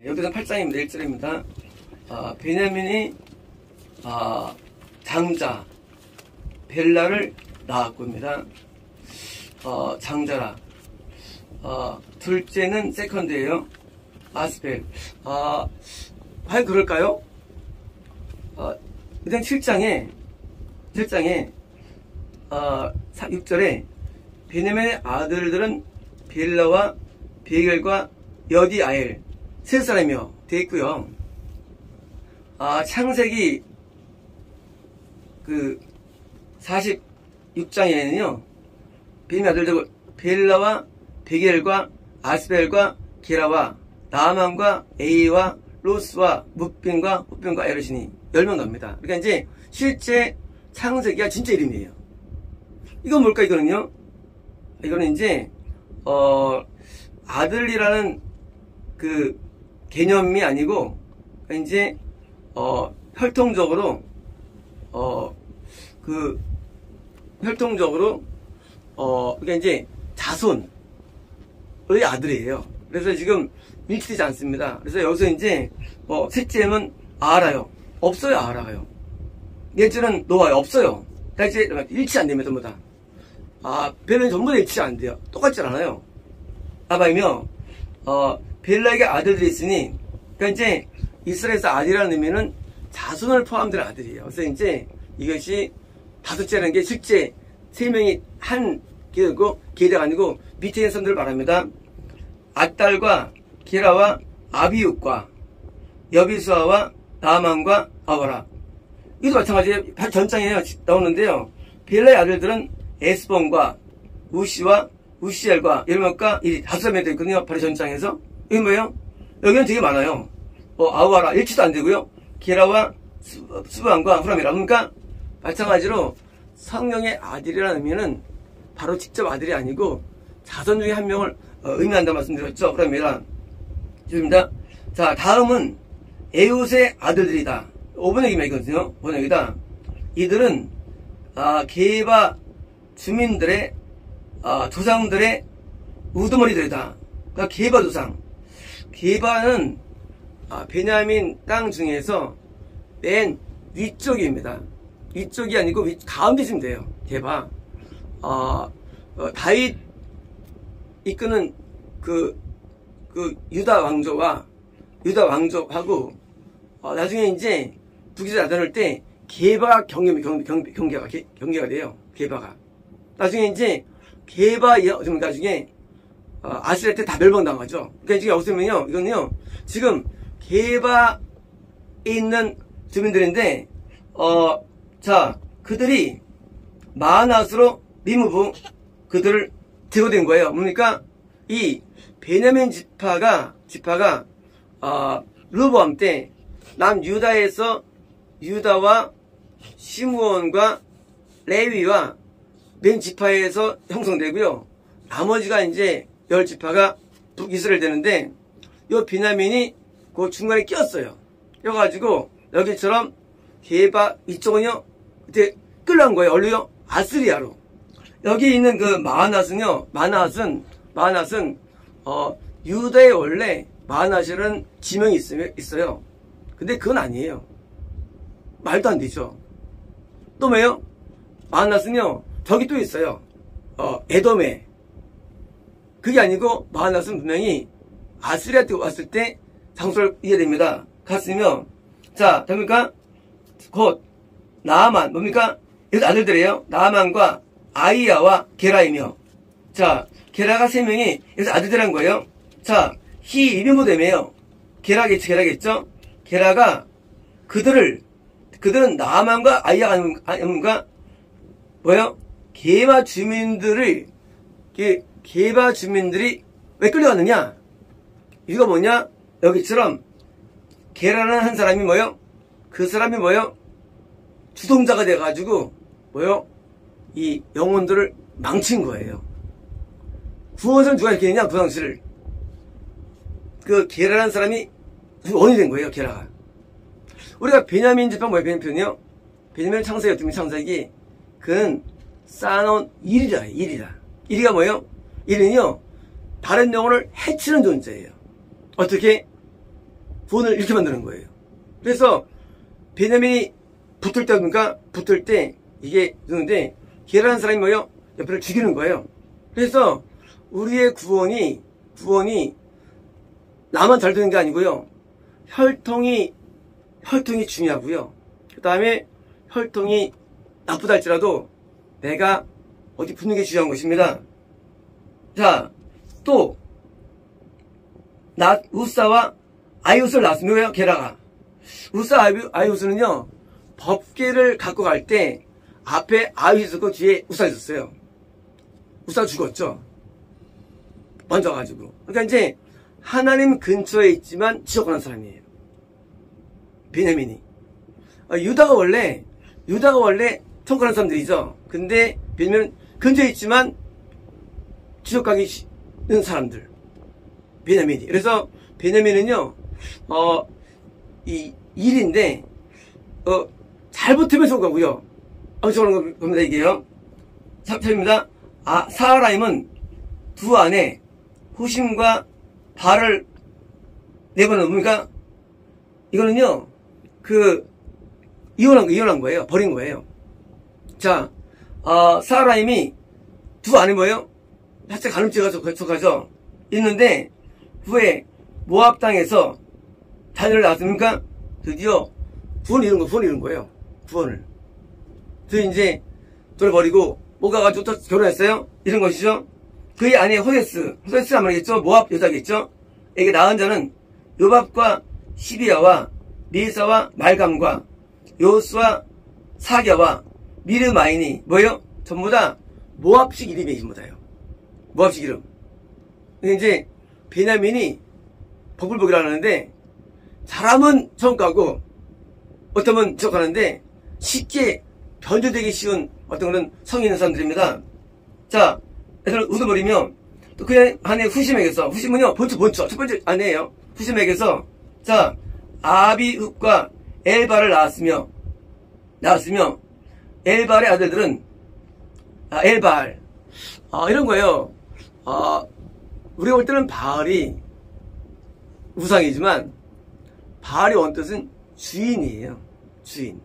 여기서는 8장입니다. 1절입니다. 베냐민이 장자 벨라를 낳았고입니다. 장자라. 둘째는 세컨드예요. 아스벨. 과연 그럴까요? 일단 7장에 6절에 베냐민의 아들들은 벨라와 베겔과 여디아엘 세 사람이요 되어 있고요. 창세기 46장에는요 베냐민 아들들 벨라와 베겔과 아스벨과 게라와 나아만과 에이와 로스와 뭇빈과 훗빈과 에르신이 10명 나옵니다. 그러니까 이제 실제 창세기가 진짜 이름이에요. 이건 뭘까? 이거는 이제 아들이라는 그 개념이 아니고 이제 혈통적으로 그러니까 이제 자손의 아들이에요. 그래서 지금 밀치지 않습니다. 그래서 여기서 이제 셋째는 아라요. 없어요. 아라요. 넷째는 노아요. 없어요. 다시 일치 안 됩니다. 전부 다. 벨라는 전부 다 일치 안 돼요. 똑같지 않아요. 아바이며 벨라에게 아들들이 있으니 그러니까 이제 이스라엘에서 아들이라는 의미는 자손을 포함된 아들이에요. 그래서 이제 이것이 다섯째라는 게 실제 세 명이 한 계고 계자가 아니고 밑에 있는 사람들을 말합니다. 앗달과 게라와 아비육과 여비수아와 나아만과 아바라. 이것도 마찬가지예요. 전장에 나오는데요. 벨라의 아들들은 에스본과 우시와 우시엘과 예르못과 이 다섯 사람이 되어 있거든요. 바로 전장에서. 이게 뭐예요? 여기는 되게 많아요. 아우아라 일치도 안 되고요. 게라와 수반과 후람이라. 그러니까 마찬가지로 성령의 아들이라는 의미는 바로 직접 아들이 아니고 자손 중에 한 명을 의미한다 말씀드렸죠. 후람이라. 좋습니다. 자, 다음은 에웃의 아들들이다. 5번 얘기만 있거든요. 5번 얘기다. 이들은 게바 주민들의 조상들의 우두머리들이다. 그러니까 게바 조상. 게바는 베냐민 땅 중에서 맨 위쪽입니다. 위쪽이 아니고 가운데쯤 돼요. 게바. 다윗 이끄는 그 유다 왕족하고 나중에 이제 북이스라엘 나눌 때 게바 경계가 돼요. 게바가. 나중에 이제 나중에 아스리아 때 다 멸망당하죠. 그러니까 지금 여기서 보면요, 이거는요, 지금 게바에 있는 주민들인데, 자, 그들이 마하낫으로 리무브 그들을 제거된 거예요. 뭡니까? 이 베냐민 지파가 르보암 때 남유다에서 유다와 시므온과 레위와 맨 지파에서 형성되고요. 나머지가 이제 10지파가 북이스라엘 되는데 요 베냐민이 그 중간에 끼었어요. 껴가지고 여기처럼 게바 이쪽은요 그때 끌려간 거예요. 얼루요? 아스리아로. 여기 있는 그 마하낫은요. 마하낫은 유다에 원래 마하낫이라는 지명이 있어요. 근데 그건 아니에요. 말도 안 되죠. 또 뭐예요? 마하낫은요. 저기 또 있어요. 에돔에. 그게 아니고 마하낫은 분명히 아스리아 때 왔을 때 장소를 이해됩니다. 갔으면 자, 됩니까? 곧 나아만 뭡니까? 여기 아들들이에요. 나아만과 아이야와 게라이며. 자, 게라가 3명이 여기서 아들들한 거예요. 자, 히 이름보되매요. 게라겠죠? 게라가 그들은 나아만과 아이야가 아닌가? 뭐예요? 게바 주민들이 왜 끌려갔느냐? 이거 뭐냐? 여기처럼 게라는 한 사람이 뭐요? 그 사람이 뭐요? 주동자가 돼가지고 뭐요? 이 영혼들을 망친 거예요. 구원선 누가 이렇게 했냐? 구원실을. 그 게라라는 사람이 원이 된 거예요. 게라가. 우리가 베냐민 지파 뭐예요? 베냐민이요? 베냐민 창세기 어떻게 창세기 그는 쌓아놓은 일이다. 일이가 뭐예요? 일은요 다른 영혼을 해치는 존재예요. 어떻게? 구원을 이렇게 만드는 거예요. 그래서 베냐민이 붙을 때 그러니까 붙을 때 이게 그런데 게라는 사람이 뭐예요? 옆에를 죽이는 거예요. 그래서 우리의 구원이 나만 잘 되는 게 아니고요. 혈통이 중요하고요. 그 다음에 혈통이 나쁘다 할지라도 내가 어디 붙는 게 중요한 것입니다. 자, 또 우사와 아이웃을 낳았습니다. 왜요? 게라가. 우사 아이웃은요 법궤를 갖고 갈 때 앞에 아이웃이 있었고 뒤에 우사가 있었어요. 우사가 죽었죠. 먼저 가지고. 그러니까 이제 하나님 근처에 있지만 지옥 가는 사람이에요. 베냐민이. 유다가 원래 천국 가는 사람들이죠. 근데 베냐민은 근처에 있지만 지옥 가기 싫은 사람들. 베냐민이. 그래서 베냐민은요 이 일인데 잘 붙으면 좋은 거고요. 좋은 겁니다 이게요. 3절입니다. 사하라임은 두 아내 후심과 발을 내보내는 뭡니까? 이거는요 이혼한 거예요. 버린 거예요. 자, 사하라임이 두 아내 뭐예요? 살짝 가늠죄가 속하죠. 있는데 후에 모압 땅에서 자녀를 낳았습니까? 드디어 구원을 이룬 거예요. 구원을. 그래서 이제 돈을 버리고 뭐가 가지고 또 결혼했어요? 이런 것이죠. 그의 아내 호데스가 말이겠죠. 모압 여자겠죠. 에게 낳은 자는 요밥과 시비야와 미사와 말감과 요스와 사갸와 미르마인이 뭐예요? 전부 다 모압식 이름이 전부 다요. 모압식 이름. 근데 이제 베냐민이 복불복이라 하는데 사람은 처음 가고 어쩌면 지옥 가는데 쉽게 변조되기 쉬운 어떤 그런 성이 있는 사람들입니다. 자, 애들을 웃어버리면 또 그의 아내 후심에게서 후심은요 본처 첫 번째 아내예요. 후심에게서 자 아비흡과 엘발을 낳았으며 엘발의 아들들은 엘발 이런 거예요. 우리가 볼 때는 바알이 우상이지만 바알의 원뜻은 주인이에요. 주인.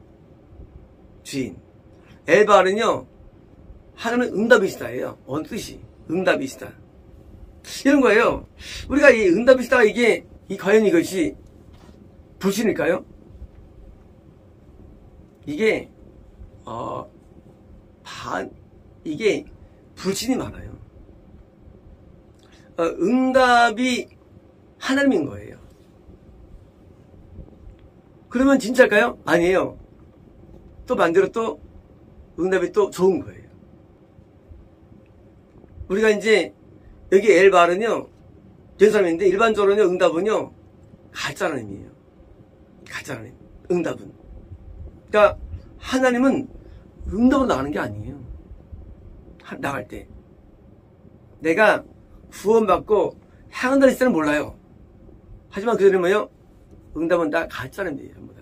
엘발은요 하나님은 응답이시다예요. 원뜻이 응답이시다. 이런 거예요. 우리가 이 응답이시다 과연 이것이 불신일까요? 이게 이게 불신이 많아요. 응답이 하나님인 거예요. 그러면 진짜일까요? 아니에요. 또 반대로 또 응답이 또 좋은 거예요. 우리가 이제 여기 엘발은요 된 사람인데 일반적으로는요 응답은요 가짜라는 의미예요. 가짜라는 의미. 응답은. 그러니까 하나님은 응답으로 나가는 게 아니에요. 나갈 때 내가 구원받고 향한다는 시대는 몰라요. 하지만 그들은 뭐예요? 응답은 다 가짜라는 의미예요. 전부 다.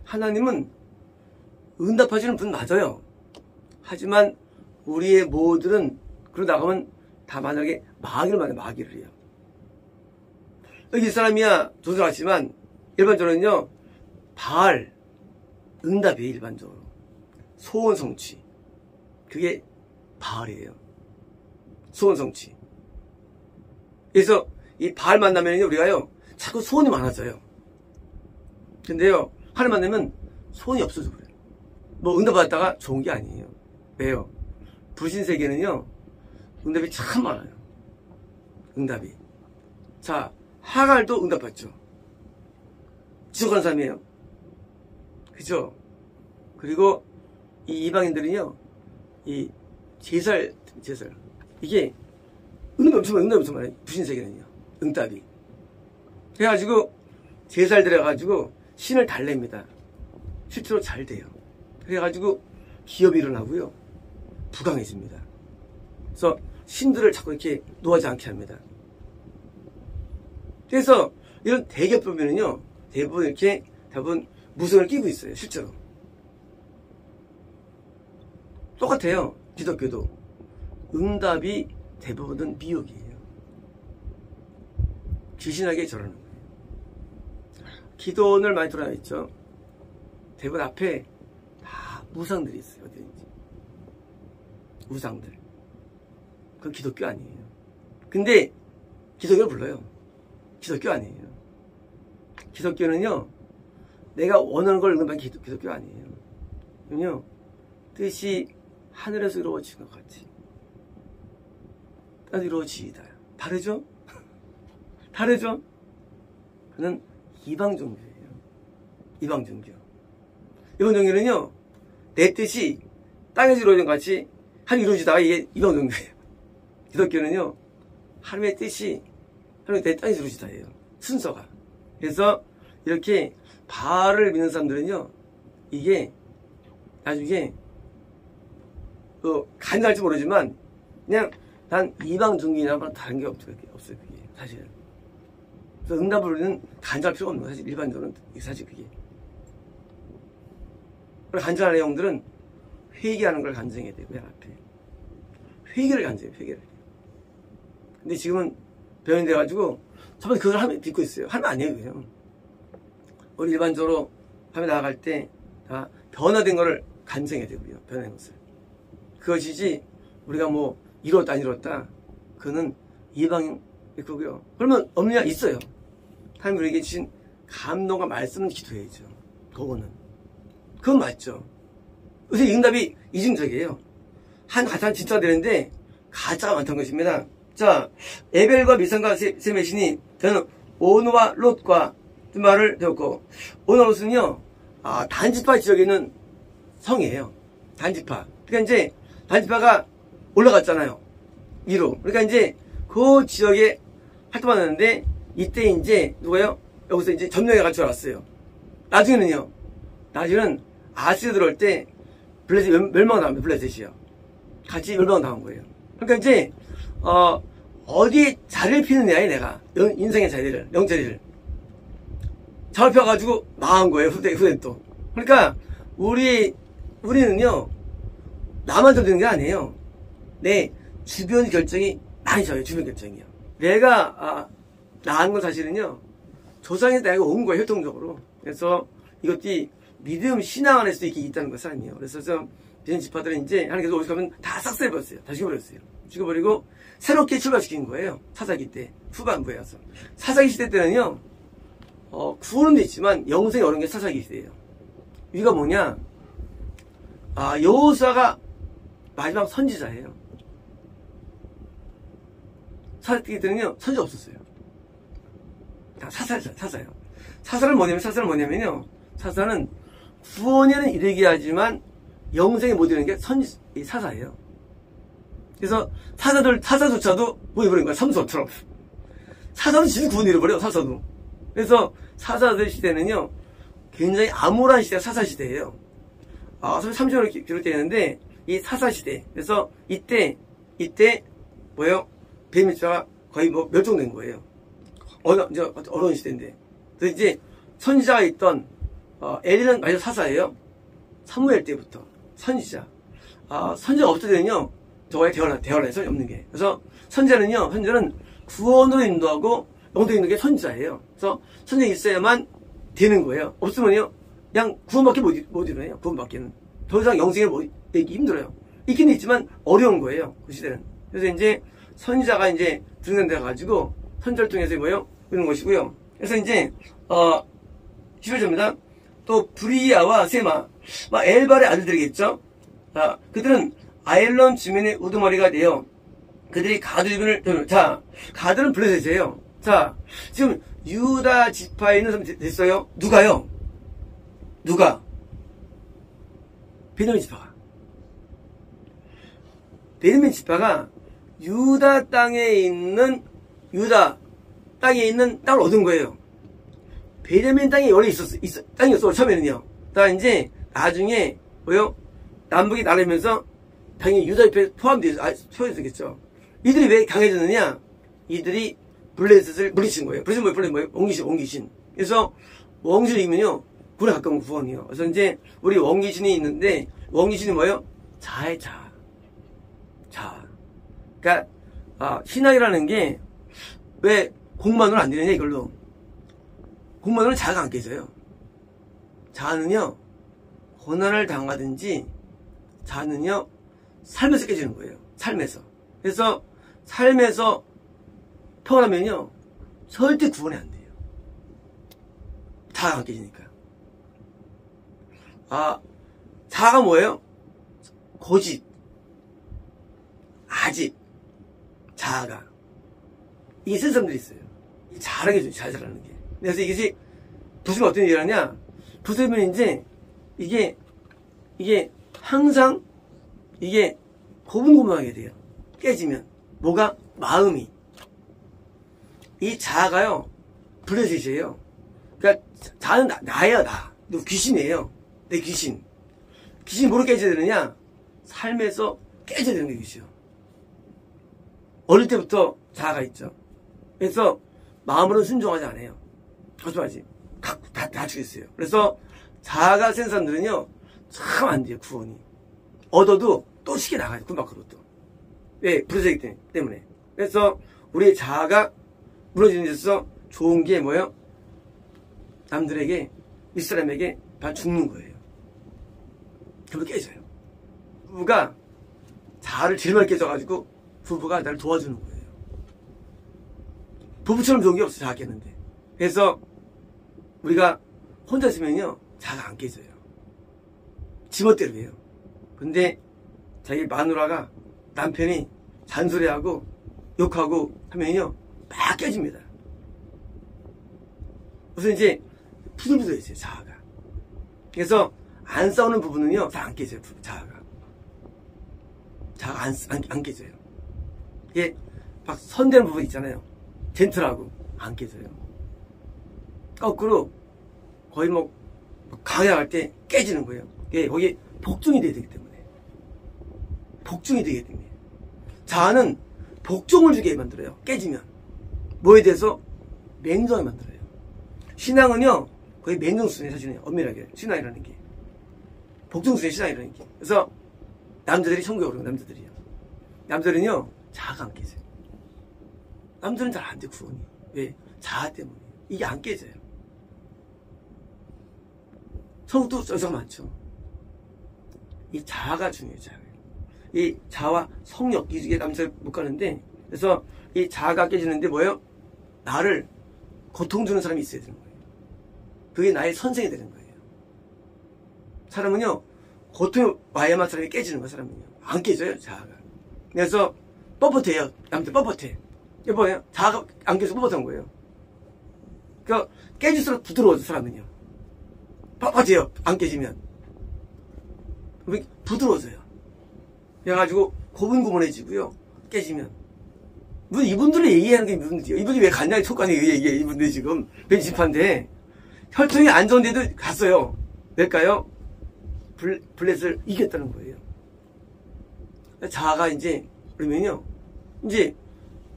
하나님은 응답하시는 분 맞아요. 하지만 우리의 모두는 그러고 나가면 다 만약에 마귀를 해요. 여기 이 사람이야 조절하지만 일반적으로는요 바알 응답이에요. 일반적으로 소원 성취 그게 바알이에요. 소원 성취. 그래서 이 바알 만나면요 우리가요 자꾸 소원이 많아져요. 근데요 하나님 만나면 소원이 없어져 버려요. 뭐 응답 받았다가 좋은 게 아니에요. 왜요? 불신 세계는요 응답이 참 많아요. 응답이. 자 하갈도 응답받죠. 지옥하는 사람이에요. 그죠? 그리고 이 이방인들은요 이 제살 이게 응답이 엄청 많아요. 불신 세계는요 응답이. 그래가지고 제살 들여가지고 신을 달랩니다. 실제로 잘 돼요. 그래가지고 기업이 일어나고요 부강해집니다. 그래서 신들을 자꾸 이렇게 노하지 않게 합니다. 그래서 이런 대기업 보면은요 대부분 무성을 끼고 있어요. 실제로 똑같아요. 기독교도 응답이 대부분은 미혹이에요. 귀신에게 절하는 거예요. 기도원을 많이 돌아다녔죠. 대부분 앞에 다 우상들이 있어요. 어디든지. 우상들. 그건 기독교 아니에요. 근데 기독교를 불러요. 기독교 아니에요. 기독교는요, 내가 원하는 걸 응답한 기독교 아니에요. 그럼요, 뜻이 하늘에서 이루어진 것 같이 땅에서 이루어지이다. 다르죠? 다르죠? 그는 이방 종교예요. 이방 종교. 이방 종교는요, 내 뜻이 땅에서 이루어진 것 같이 하늘에 이루어지다가 이게 이방 종교예요. 기독교는요, 하나님의 뜻이 하나님의 내 땅에서 이루어지다예요. 순서가. 그래서 이렇게 바알을 믿는 사람들은요, 이게 나중에 간단할지 모르지만 그냥 난 이방 종교나 다른 게 없어요. 그게 사실은. 그래서 응답을 우리는 간절할 필요가 없는 거예요. 사실 일반적으로는 사실 그게. 간절한 내용들은 회개하는 걸 간증해야 되고 맨 앞에 회개를 간증해요. 회개를. 근데 지금은 병원이 돼가지고 저번에 그걸 하면 믿고 있어요. 하면 아니에요. 그냥. 우리 일반적으로 밤에 나아갈 때 다 변화된 거를 간증해야 되고요. 변화된 것을. 그것이지 우리가 뭐 이뤘다 안 이뤘다 그거는 이방인 거고요. 그러면 없느냐? 있어요. 하나님 우리에게 주신 감동과 말씀은 기도해야죠. 그거는. 그건 맞죠. 요새 응답이 이중적이에요. 한 가장 진짜가 되는데 가짜가 많다는 것입니다. 자, 에벨과 미산과 세메신이 저는 오노와 롯과 말을 배웠고, 오노와 롯은요, 단지파 지역에 있는 성이에요. 단지파. 그러니까 이제 단지파가 올라갔잖아요. 위로. 그러니까 이제 그 지역에 활동하는데 이때 이제 누가요? 여기서 이제 점령에 같이 왔어요. 나중에는요. 나중에는 아시리아 들어올 때 블레셋 멸망 당합니다. 블레셋이요. 같이 멸망 당한 거예요. 그러니까 이제 어디에 자리를 피느냐에 내가 인생의 자리를, 영자리를 잘 펴가지고 망한 거예요. 후대 또. 그러니까 우리는요 나만 좀 되는 게 아니에요. 내 주변 결정이 많이 져요. 주변 결정이요. 내가 나은 건 사실은요 조상에서 내가 온 거예요. 혈통적으로. 그래서 이것이 믿음 신앙 안에서도 이렇게 있다는 거 사람이에요. 그래서 믿는 지파들은 이제 하나님께서 오죽하면 다 싹쓸이버렸어요. 다 죽여버렸어요. 죽여버리고 새롭게 출발시킨 거예요. 사사기 때 후반부에 와서. 사사기 시대 때는요 구원은 있지만 영생이 어려운 게 사사기 시대예요. 이유가 뭐냐? 여호수아가 마지막 선지자예요. 사사기 때는요 선지자 없었어요. 다 사사예요. 사사는 뭐냐면요. 사사는 구원에는 이르게 하지만 영생에 못 이르는 게 사사예요. 그래서 사사조차도 뭐 입어버린 거야. 삼수처럼. 사사도 진짜 구원 잃어버려요. 사사도. 그래서 사사들 시대는요 굉장히 암울한 시대가 사사시대예요. 30년을 비롯되는데 이 사사시대. 그래서 이때 뭐예요? 뱀미자가 거의 뭐 멸종된 거예요. 어려운 시대인데. 그래서 이제 선지자가 있던 엘리는 마저 사사예요. 사무엘 때부터 선지자. 선지자가 없을 때는요 저거에 대화를 없는 게. 그래서 선지자는 구원으로 인도하고 영도 있는 게 선지자예요. 그래서 선지자가 있어야만 되는 거예요. 없으면요 그냥 구원밖에 못 이루네요. 구원밖에는 더 이상 영생을 못 되기 힘들어요. 있긴 있지만 어려운 거예요. 그 시대는. 그래서 이제 선지자가 이제 등장돼 가지고 선지자를 통해서 뭐예요? 이런 것이고요. 그래서 이제 11절입니다. 또 브리야와 세마, 엘발의 아들들이겠죠. 그들은 아일론 주민의 우두머리가 되어 그들이 가드 주민을 자, 가드는 블레셋이에요. 자, 지금 유다 지파에 있는 사람 됐어요? 누가요? 누가? 베냐민 지파가. 베냐민 지파가 유다 땅에 있는 땅을 얻은 거예요. 베냐민 땅이 원래 땅이었어, 처음에는요. 다 이제, 나중에, 뭐요? 남북이 나누면서, 당연히 유다 옆에 포함되겠죠. 이들이 왜 강해졌느냐? 이들이 블레셋을 물리친 거예요. 블레셋 뭐예요? 원귀신. 그래서, 원귀신을 이기면요, 굴에 가까운 구원이요. 그래서 이제, 우리 원귀신이 있는데, 원귀신이 뭐예요? 자의 자. 그러니까, 신앙이라는 게, 왜 공만으로 안 되느냐, 이걸로. 공무원은 자아가 안 깨져요. 자아는요, 고난을 당하든지, 자아는요, 삶에서 깨지는 거예요. 삶에서. 그래서, 삶에서 평안하면요, 절대 구원이 안 돼요. 자아가 안 깨지니까. 자아가 뭐예요? 고집, 아집, 자아가. 이게 센 사람들이 있어요. 잘하게 해줘요. 잘 잘하는 게. 그래서 이것이 부수면 어떤 일을 하냐? 부수면 이제 이게 항상 이게 고분고분하게 돼요. 깨지면. 뭐가? 마음이. 이 자아가요, 블레셋이에요. 그러니까 자아는 나예요, 나. 너 귀신이에요. 내 귀신. 귀신이 뭐로 깨져야 되느냐? 삶에서 깨져야 되는 게 귀신이요. 어릴 때부터 자아가 있죠. 그래서 마음으로는 순종하지 않아요. 거짓말하지. 다 죽였어요. 그래서 자아가 센 사람들은요, 참 안 돼요, 구원이. 얻어도 또 쉽게 나가요, 군 밖으로 또. 왜? 부서지기 때문에. 그래서 우리 자아가 무너지는 데서 좋은 게 뭐예요? 남들에게, 윗사람에게 다 죽는 거예요. 그러면 깨져요. 부부가 자아를 제일 많이 깨져가지고 부부가 나를 도와주는 거예요. 부부처럼 좋은 게 없어요. 자아 깨는데. 그래서 우리가 혼자 있으면요, 자아가 안 깨져요. 지멋대로 해요. 근데 자기 마누라가, 남편이 잔소리하고 욕하고 하면요, 막 깨집니다. 우선 이제 부들부들해져요, 자아가. 그래서 안 싸우는 부부는요, 다 안 깨져요, 자아가. 자아가 안 깨져요. 이게 막 선대는 부분 있잖아요. 젠틀하고 안 깨져요. 거꾸로 거의 뭐 강요할 때 깨지는 거예요. 예, 거기 복종이 돼야 되기 때문에. 복종이 되기 때문에. 자아는 복종을 주게 만들어요. 깨지면. 뭐에 대해서? 맹정하게 만들어요. 신앙은요, 거의 맹정수준의 사실이에요. 엄밀하게. 신앙이라는 게. 복종수준의 신앙이라는 게. 그래서 남자들이 천국에 오르는 남자들이요. 남자들은요, 자아가 안 깨져요. 남자들은 잘 안 돼, 구원이. 왜? 자아 때문에. 이게 안 깨져요. 천국도 여자가 많죠. 이 자아가 중요해요, 자아가. 이 자아와 성욕, 이게 남자를 못 가는데, 그래서 이 자아가 깨지는데 뭐예요? 나를 고통 주는 사람이 있어야 되는 거예요. 그게 나의 선생이 되는 거예요. 사람은요, 고통이 와야만 사람이 깨지는 거예요, 사람은요. 안 깨져요, 자아가. 그래서 뻣뻣해요. 남자 뻣뻣해. 이게 뭐예요? 자아가 안 깨져서 뻣뻣한 거예요. 그러니까 깨질수록 부드러워져, 사람은요. 뻣뻣해요, 안 깨지면. 부드러워져요. 그래가지고 고분고분해지고요, 깨지면. 무슨 이분들이 얘기하는 게 무슨 뜻이에요? 이분이 왜 갔냐, 촉관에 얘기해, 이분들이 지금. 벤치판데. 혈통이 안 좋은데도 갔어요. 왜일까요? 블렛을 이겼다는 거예요. 자아가 이제, 그러면요, 이제,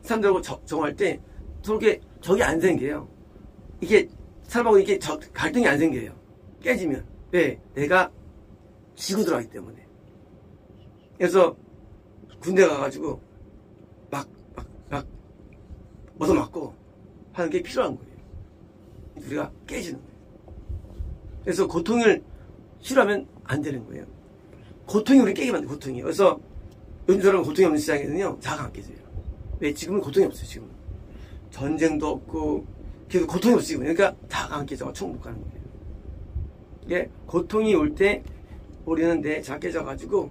사람들하고 정할 때, 서로 적이 안 생겨요. 이게, 사람하고 이게 갈등이 안 생겨요. 깨지면. 왜? 내가 지고 들어가기 때문에. 그래서, 군대 가가지고, 막, 얻어맞고, 하는 게 필요한 거예요. 우리가 깨지는 거예요. 그래서 고통을 싫어하면 안 되는 거예요. 고통이 우리 깨게 만든 고통이에요. 그래서 요즘처럼 고통이 없는 시장에는요, 자아가 안 깨져요. 왜? 지금은 고통이 없어요, 지금은. 전쟁도 없고, 계속 고통이 없어요, 지금. 그러니까 자아가 안 깨져가 천국 못 가는 거예요. 이게 고통이 올 때 우리는 내 자아 깨져가지고,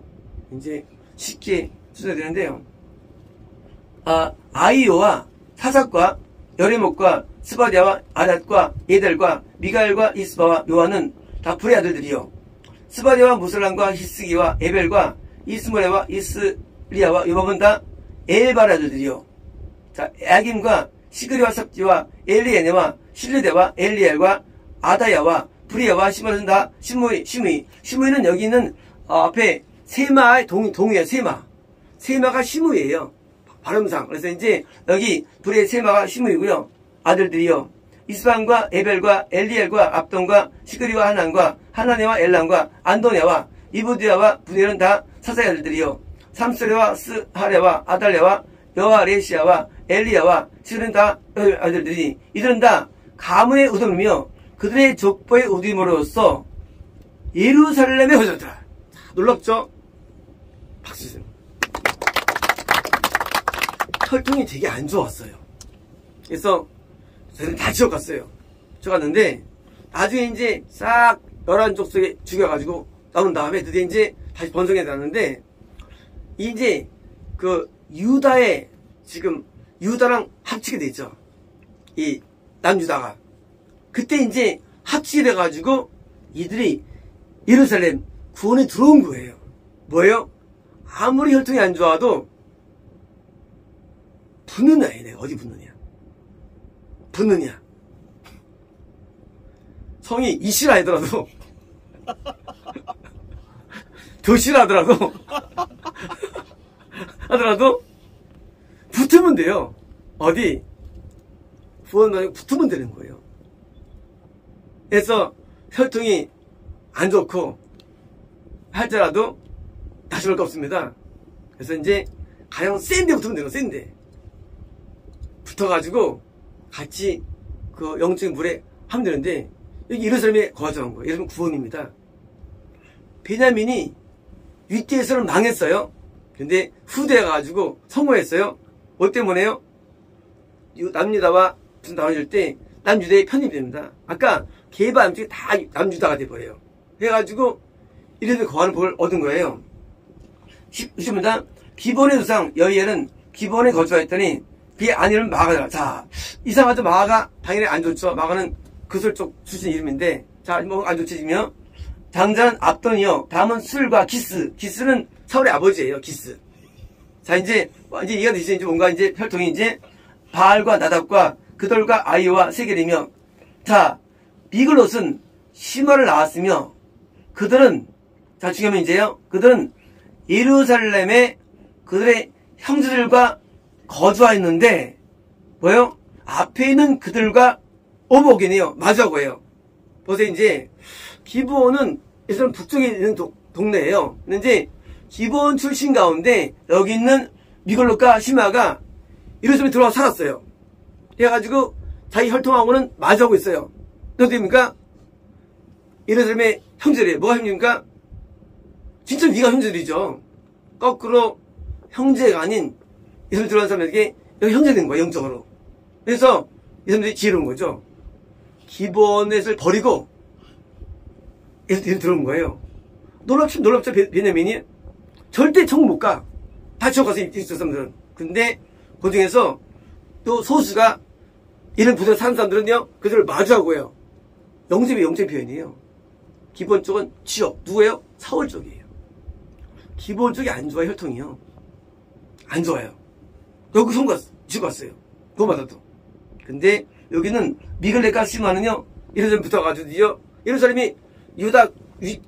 이제 쉽게 수술되는데요. 아이오와 사삭과 여레목과 스바디아와 아닷과 예델과 미가엘과 이스바와 요한은 다 불의 아들들이요. 스바디아와 무슬람과 히스기와 에벨과 이스모레와 이스리아와 요밥은 다 엘발의 아들들이요. 자, 야김과 시그리와 삽지와 엘리에네와 실르데와 엘리엘과 아다야와 브리아와 시므는 다 시므이는 여기 있는 앞에 세마의 동이에요. 세마가 시므이에요. 발음상. 그래서 이제 여기 불의 세마가 시므이고요. 아들들이요. 이스반과 에벨과 엘리엘과 압돈과 시그리와 하난과 하나네와 엘람과 안도네와 이브디아와 분엘은 다 사사의 아들들이요. 삼스레와 스하레와 아달레와 여아레시아와 엘리야와 시그는 다 아들들이 이들은 다 가문의 의도이며 그들의 족보의 우두머리로서 예루살렘에 거주하더라. 놀랍죠? 박수 주세요. 혈통이 되게 안 좋았어요. 그래서 저는 다 지어갔어요. 지어갔는데 나중에 이제 싹 11족속에 죽여가지고 나온 다음에 드디어 이제 다시 번성해 나왔는데 이제 그 유다에 지금 유다랑 합치게 되죠. 이 남유다가. 그때 이제 합치게 돼가지고 이들이 예루살렘 구원에 들어온 거예요. 뭐예요? 아무리 혈통이 안 좋아도 붙느냐 얘네. 어디 붙느냐. 붙느냐. 성이 이시라 하더라도 도시라 하더라도 붙으면 돼요. 어디? 구원만에 붙으면 되는 거예요. 그래서 혈통이 안 좋고 할지라도 다시 올 거 없습니다. 그래서 이제 가장 센 데 붙으면 되는 거예요. 센 데. 붙어가지고 같이 그 영적인 물에 하면 되는데 여기 예루살렘에 거주한 거예요. 예루살렘 구원입니다. 베냐민이 윗뒤에서는 망했어요. 근데 후대에 가가지고 성공했어요. 뭐 때문에요? 남유다와 무슨 나눠질 때 남유다의 편입이 됩니다. 아까 게바 남쪽이 다 남유다가 돼버려요. 그래가지고 이래서 거하는 복을 얻은 거예요. 10입니다. 기본의 조상 여이엘은 기본에 거주했더니 그 아내는 마가더라. 자, 이상하죠. 마가가 당연히 안 좋죠. 마가는 그술 쪽 출신 이름인데, 자, 뭐 안 좋지며 장자는 압돈이요. 다음은 술과 기스. 기스는 사울의 아버지예요. 기스. 자, 이제 이해가 되시죠? 이제 뭔가 이제 혈통이 이제 바알과 나답과 그들과 아이와 세겔이며, 자, 미글롯은 시므를 낳았으며, 그들은, 자, 중요한 이제요. 그들은 예루살렘에 그들의 형제들과 거주하였는데, 뭐요? 앞에 있는 그들과 오복이네요. 마주하고예요. 보세요, 이제, 기브온은 예루살렘 북쪽에 있는 동네예요. 근데 이제, 기브온 출신 가운데, 여기 있는 미글롯과 시마가 예루살렘에 들어와서 살았어요. 그래가지고, 자기 혈통하고는 마주하고 있어요. 어떻게 됩니까? 예루살렘의 형제래요. 뭐가 형제입니까? 진짜 위가 형제들이죠. 거꾸로 형제가 아닌 예수님 들어간 사람에게 여기 형제된 거예요. 영적으로. 그래서 이 사람들이 지혜로운 거죠. 기본넷을 버리고 예수님 들어온 거예요. 놀랍죠. 베냐민이 절대 천국 못 가. 다 지옥 가서 있을 사람들은. 근데 그 중에서 또 소수가 이런 부서에 사는 사람들은요, 그들을 마주하고요. 영접의 표현이에요. 기본 쪽은 지옥. 누구예요? 사울 쪽이에요. 기본 쪽이 안 좋아요, 혈통이요. 안 좋아요. 여기 지고 왔어요. 그거 맞아도. 근데 여기는 미글렛과 시마는요, 예루살렘 붙어가지고요, 예루살렘이 유다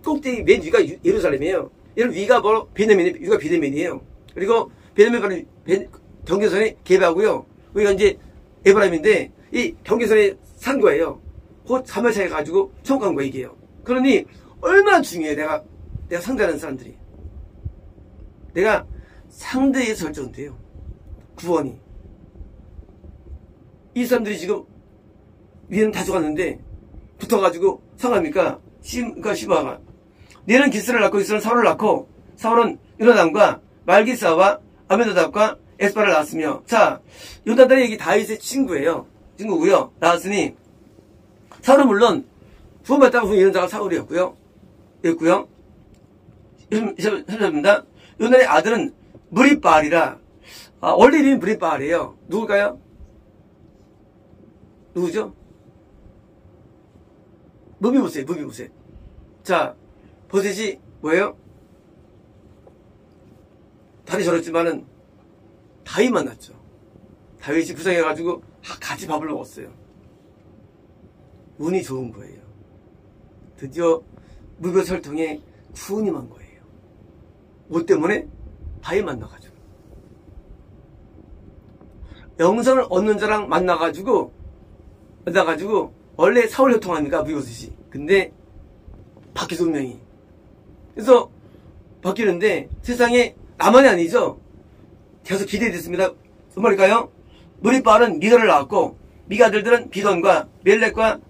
꼭대기 맨 위가 예루살렘이에요. 얘는 위가 바로 위가 베냐민이에요. 그리고 베냐민 바로 경계선에 게바고요. 여기가 이제 에브라임인데 이 경계선에 산 거예요. 곧 3일 차이 가지고 천국 간 거예요, 이게요. 그러니 얼마나 중요해. 내가 상대하는 사람들이. 내가 상대에서 결정돼요. 구원이. 이 사람들이 지금 위에는 다 죽었는데 붙어가지고 상합니까? 시바가 얘는 기스를 낳고 기스는 사울을 낳고 사울은 요나단과 말기사와 아메나답과 에스바를 낳았으며, 자, 요나단이 여기 다윗의 친구고요. 낳았으니 사울은 물론 구원받다가 후 이런 자가 사울이었고요. 잠시만입니다. 요나의 아들은 무리바알이라. 원래 이름이 무리바알이에요. 누굴까요? 누구죠? 무비보셋. 자, 보셋이 뭐예요? 다리 저렸지만은 다윗 만났죠. 다윗이 부상해가지고 같이 밥을 먹었어요. 운이 좋은 거예요. 드디어 무비보셋을 통해 구원이 만 거예요. 뭐 때문에? 다윗 만나가지고. 영성을 얻는 자랑 만나가지고 원래 사울 혈통하니까 무비보셋이. 근데 바뀌죠, 운명이. 그래서 바뀌는데 세상에 나만이 아니죠. 계속 기대됐습니다. 무슨 말일까요? 무리바알은 미가를 낳았고 미가 아들들은 비돈과 멜렉과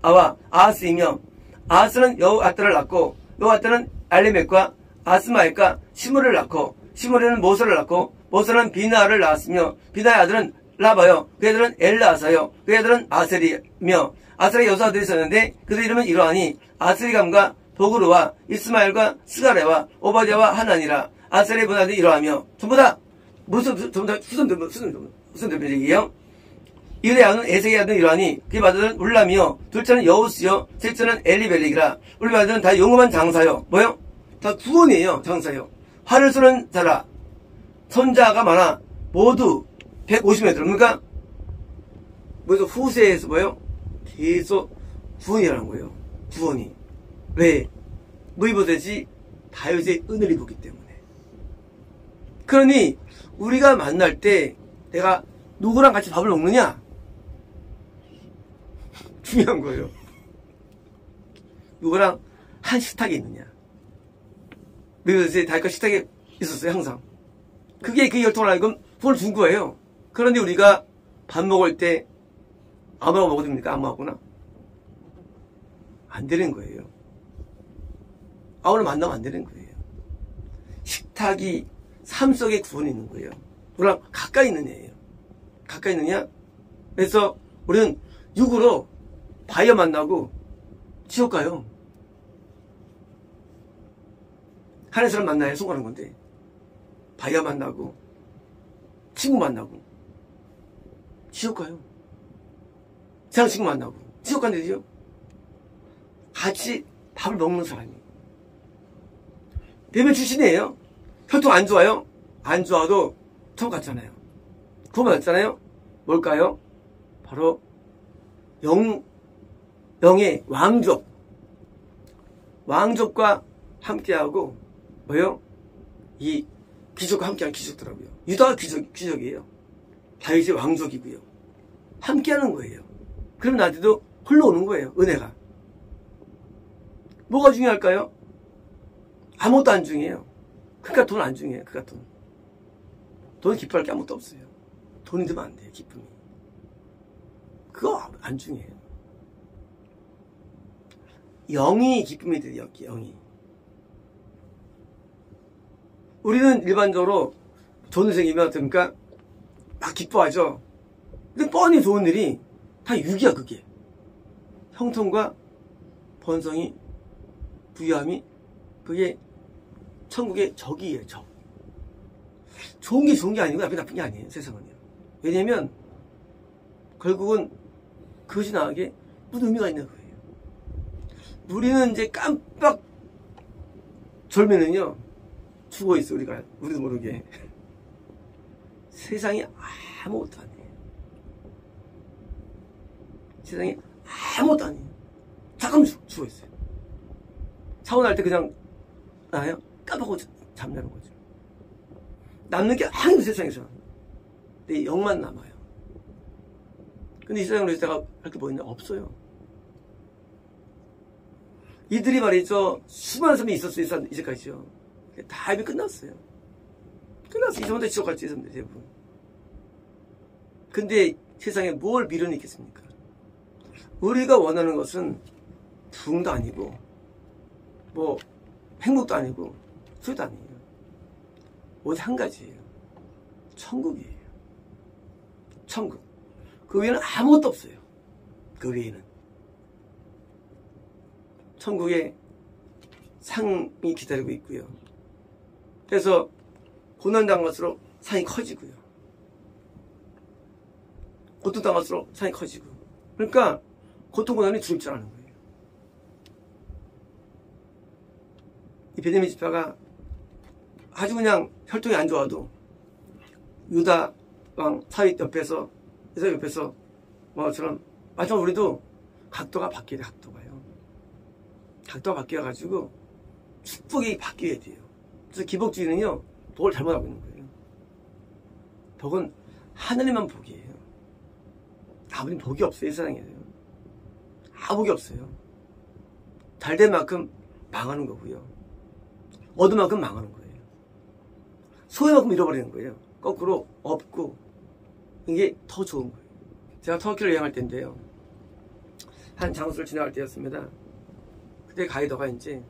아와 아하스이며 아하스는 여호아따를 낳고 여호아따는 알레멕과 아스마엘과 시므를 낳고 시므리는 모서를 낳고 모서는 비나를 낳았으며 비나의 아들은 라바요 그 애들은 엘라아사요 그 애들은 아셀이며 아셀의 여섯 아들이 있었는데 그들 이름은 이러하니 아스리감과 도그르와 이스마엘과 스가랴와 오바댜와 하나니라. 아셀의 분아들이 이러하며 전부 다 후손들 얘기예요. 이들의 아들은 에색의 아들은 이러하니 그의 아들은 울람이요 둘째는 여우스요 셋째는 엘리벨릭이라. 우리 아들은 다 용험한 장사요 뭐요? 다 구원이에요. 장사요. 활을 쏘는 자라. 선자가 많아 모두 150명 그러니까 뭐죠? 후세에서 뭐요? 계속 구원이라는 거예요. 구원이. 왜? 무이보셋이 다윗의 은혜를 입었기 때문에. 그러니 우리가 만날 때 내가 누구랑 같이 밥을 먹느냐? 중요한 거예요. 누구랑 한 식탁에 있느냐? 무이보셋이 다윗과 식탁에 있었어요. 항상. 그게 그 열통을 알고 그걸 준 거예요. 그런데 우리가 밥 먹을 때 아무하고 먹어도 됩니까? 아무하고나? 안 되는 거예요. 아무나 만나면 안 되는 거예요. 식탁이 삶 속에 구원이 있는 거예요. 우리랑 가까이 있는 애예요. 가까이 있느냐? 그래서 우리는 육으로 바이어 만나고 지옥 가요. 하는 사람 만나야 성공하는 건데 바이어 만나고 친구 만나고 지옥 가요. 세상 친구 만나고 지옥 간대요. 같이 밥을 먹는 사람이 대면 출신이에요. 혈통 안 좋아요? 안 좋아도 처음 갔잖아요. 구원 받았잖아요. 뭘까요? 바로 영의 왕족과 함께하고 뭐요? 이 귀족과 함께하는 귀족더라고요. 유다가 귀족이에요. 다윗이 왕족이고요. 함께하는 거예요. 그럼 나한테도 흘러오는 거예요. 은혜가. 뭐가 중요할까요? 아무것도 안 중요해요. 그러니까 돈 안 중요해요. 그러니까 돈 기뻐할 게 아무것도 없어요. 돈이 들면 안 돼요. 기쁨이. 그거 안 중요해요. 영이 기쁨이 돼요. 영이. 우리는 일반적으로 좋은 일 생기면 그러니까 막 기뻐하죠. 근데 뻔히 좋은 일이 다 육이야. 그게 형통과 번성이 부유함이 그게 천국의 적이에요. 적. 좋은 게 아니고 나쁜 게 아니에요. 세상은요. 왜냐면 결국은 그것이 나에게 무슨 의미가 있는 거예요. 우리는 이제 깜빡 졸면은요 죽어 있어. 우리도 모르게 세상이 아무것도 아니에요. 세상이 아무것도 아니에요. 잠깐 죽어 있어요. 사고 날 때 그냥 나요? 깜빡하고 잠자는 거죠. 남는 게 아무도 세상에서. 내 영만 남아요. 근데 이 세상으로 내가 할 게 뭐 있나? 없어요. 이들이 말이죠. 수많은 사람이 있었어요. 이제까지요. 다 이미 끝났어요. 이제부터 지옥 갈지 있었는데 대부분. 근데 세상에 뭘 미련이 있겠습니까? 우리가 원하는 것은 부흥도 아니고 뭐 행복도 아니고 소리도 아니에요. 오직 한 가지예요. 천국이에요. 천국. 그 외에는 아무것도 없어요. 그 외에는. 천국에 상이 기다리고 있고요. 그래서 고난당한 것으로 상이 커지고요. 고통당한 것으로 상이 커지고. 그러니까 고통 고난이 두렵지 줄 아는 거예요. 이 베냐민 지파가 아주 그냥 혈통이 안 좋아도 유다 왕 사윗 옆에서 에서 옆에서 뭐처럼 마찬가지로 우리도 각도가 바뀌어야 돼. 각도가 바뀌어가지고 축복이 바뀌어야 돼요. 그래서 기복주의는요 복을 잘못하고 있는 거예요. 복은 하늘님만 복이에요. 아버님 복이 없어요. 이 세상에는 아무 복이 없어요. 잘 된 만큼 망하는 거고요. 얻은 만큼 망하는 거예요. 소유한 만큼 잃어버리는 거예요. 거꾸로 없고 이게 더 좋은 거예요. 제가 터키를 여행할 때인데요. 한 장소를 지나갈 때였습니다. 그때 가이더가 이제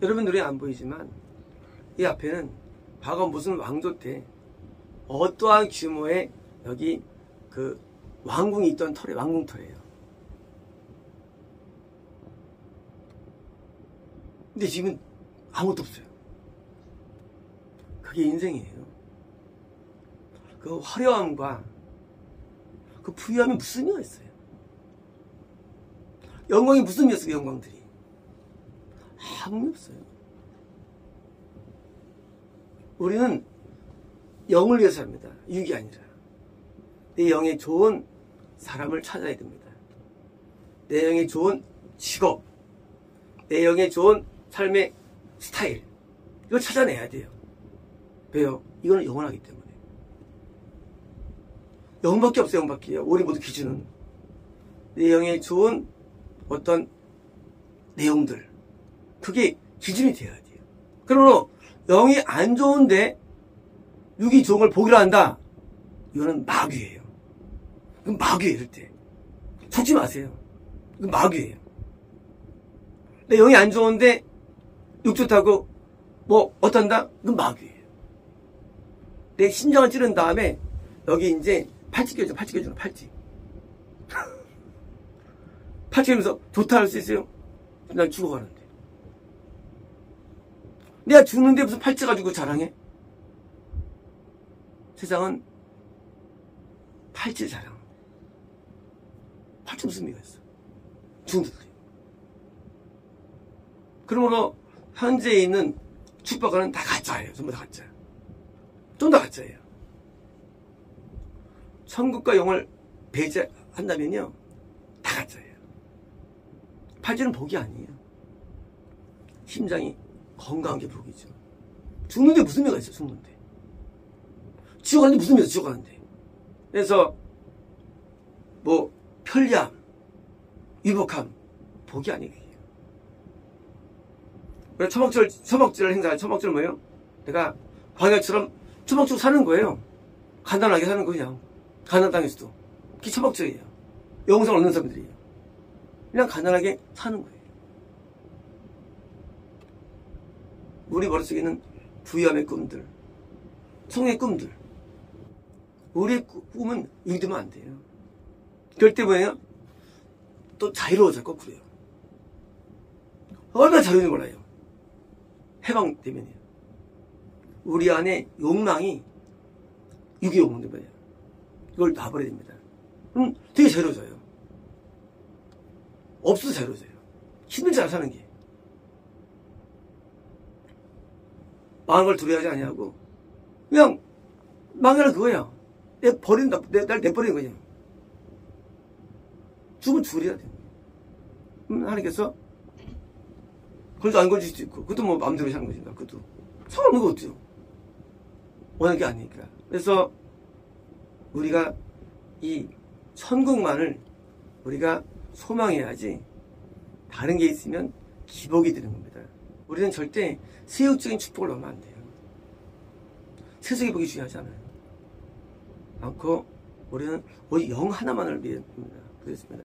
여러분 눈에 안 보이지만 이 앞에는 과거 무슨 왕조 때 어떠한 규모의 여기 그 왕궁이 있던 털에 왕궁터예요. 근데 지금 아무것도 없어요. 그게 인생이에요. 그 화려함과 그 부유함이 무슨 의미가 있어요? 영광이 무슨 의미였어요? 영광들이 아무 의미 없어요. 우리는 영을 위해서 삽니다. 육이 아니라. 내 영에 좋은 사람을 찾아야 됩니다. 내 영에 좋은 직업, 내 영에 좋은 삶의 스타일, 이걸 찾아내야 돼요. 왜요? 이거는 영원하기 때문에. 영밖에 없어요. 영밖에요. 우리 모두 기준은 내 영에 좋은 어떤 내용들, 그게 기준이 돼야 돼요. 그러므로 영이 안 좋은데 육이 좋은 걸 보기로 한다. 이거는 마귀예요. 그건 마귀예요. 이럴 때 속지 마세요. 이건 마귀예요. 내 영이 안 좋은데 육 좋다고 뭐 어떤다? 그건 마귀예요. 내 심장을 찌른 다음에 여기 이제 팔찌 껴줘. 팔찌 껴주는 팔찌. 팔찌 끼면서 좋다 할 수 있어요? 난 죽어가는데. 내가 죽는데 무슨 팔찌 가지고 자랑해? 세상은 팔찌 자랑. 팔찌 무슨 의미가 있어? 죽는데. 그러므로 현재 있는 축복과는 다 가짜예요. 전부 다 가짜. 좀 더 가짜예요. 천국과 영을 배제한다면요, 다 가짜예요. 팔찌는 복이 아니에요. 심장이 건강한 게 복이죠. 죽는데 무슨 의미가 있어요? 죽는데. 지옥 가는데 무슨 의미가 있어요? 지옥 가는데. 그래서 뭐 편리함, 유복함, 복이 아니에요. 그래서 처먹질 행사, 처먹질 뭐예요? 내가 광야처럼 처먹지고 사는 거예요. 간단하게 사는 거 그냥. 가난 땅에서도. 그게 처먹질이에요. 영생을 얻는 사람들이에요. 그냥 간단하게 사는 거예요. 우리 머릿속에는 부유함의 꿈들, 성의 꿈들. 우리의 꿈은 이기되면 안 돼요. 그럴 때 뭐예요? 또 자유로워져, 거꾸로요. 얼마나 자유로운지 몰라요. 해방되면요. 우리 안에 욕망이 육의 욕망인 거예요. 이걸 놔버려야 됩니다. 그럼 되게 자유로워져요. 없어도 자유로워져요. 힘들지 잘 사는 게. 망한 걸 두려워하지 아니하고 그냥 망해라 그거야. 날 내버리는 거냐. 죽으면 죽으리야 돼. 하나님께서 걸도 안 걸릴 수도 있고 그것도 뭐 마음대로 하는 것인가. 그것도 상관없는 거 어때요? 원하는 게 아니니까. 그래서 우리가 이 천국만을 우리가 소망해야지 다른 게 있으면 기복이 되는 겁니다. 우리는 절대 세속적인 축복을 넣으면 안 돼요. 세속의 복이 중요하지 않아요. 않고 우리는 오직 영 하나만을 위해 합니다. 그렇습니다.